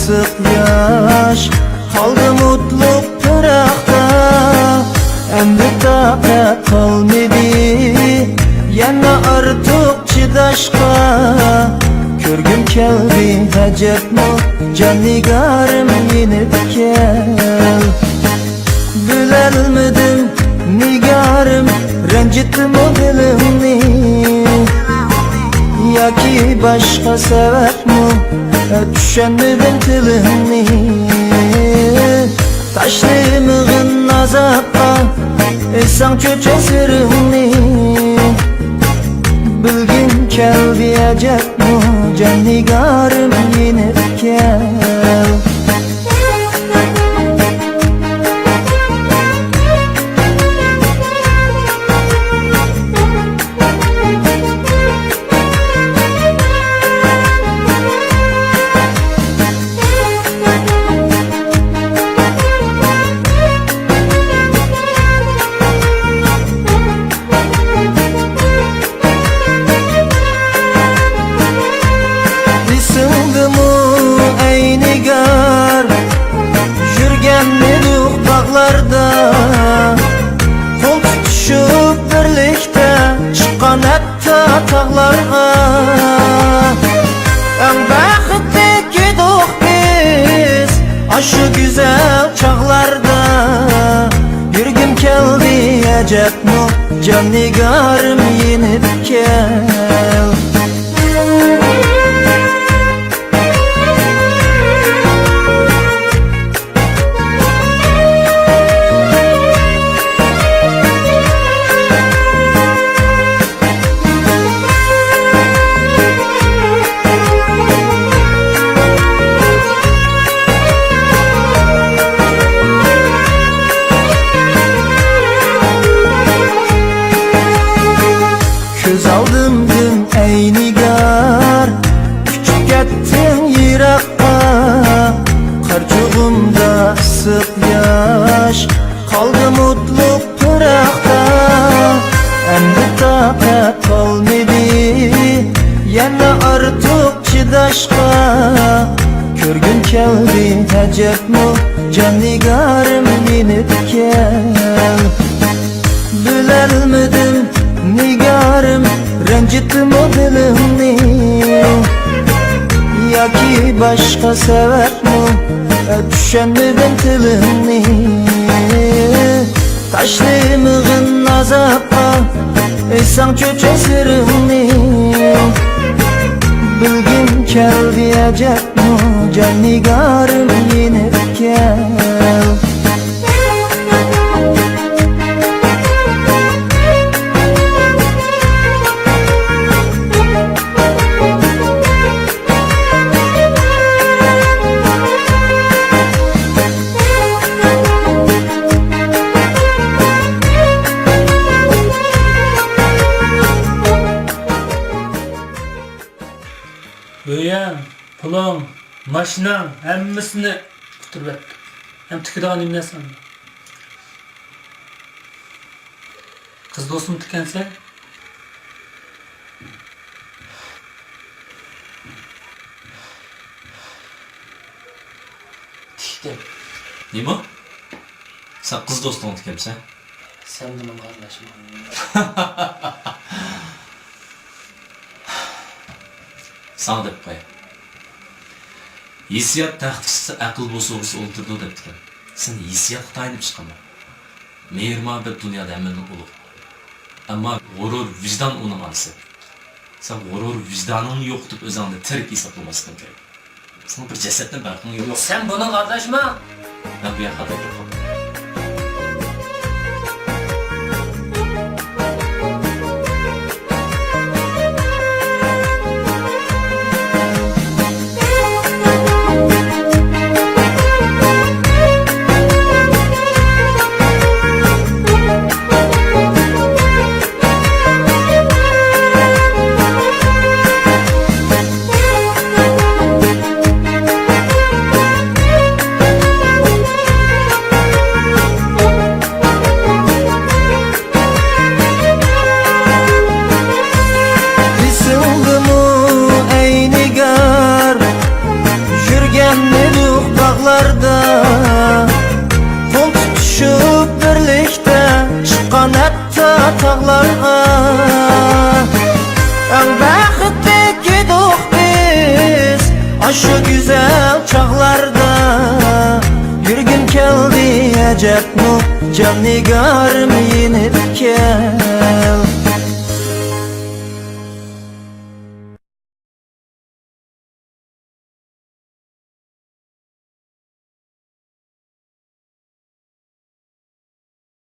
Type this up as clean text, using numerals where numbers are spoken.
ısık yaş kaldı mutluluk pırakta. Endi taqat kalmadı yana artık çıdaşqa. Körgüm keldi hacetmi can nigarım yenip kel. Bilelmedim nigarım rencittim o dilimni. Yaki başka sebepmi düşenmedim tilimni. Taşlimığın azapqa esan çöçe sırrımni. Bilgim keldi acetmi can nigarım yenip kel. Kol tutuşup birlikte çıkan hatta tağlarga. En baxtli gidik biz aşı güzel çağlarda. Yürgüm keldi acetmi can nigarım yenip kel. Göz aldım dün ey nigar küçük ettin yiraqqa. Qarçığımda ısık yaş kaldı mutluluk pırakta. Endi taqat kalmadı yana artık çıdaşqa. Körgün keldi hacetmi can nigarım yenip kel. Bilelmedim nigarım rencittim o dilimni. Yaki başka sebepmi düşenmedim tilimni. Taşlimığın azapqa esan çöçe sırrımni. Bilgim keldi acetmi can nigarım yenip kel. Öyen, pulum, maşinam, hemmisini kuturup ettim. Hem tükürüğün imle sandım. Kız dostum tükense? Tiktim. Nima? Sen kız dostunu tükemsen? Sen benim kardeşim. Sana dep koy. Hissiyat taxtçısı akıl bozug'usi o'ltirdi debdilar. Sen hissiyatga tayinib chiqaman. Mehr muhabbet dünyada hammadan ulug'. Ammo g'urur vijdon uning onasi. Sen g'urur vijdoningni yo'qotib o'zingni tirik hisoblamasdan kerak. Sen bir jasaddan farqing yo'q. Sen bunun kardeşim. Ben bu yoqqa bordim. şu güzel çağlarda yürgün keldi acep mu can nigarım yenip gel.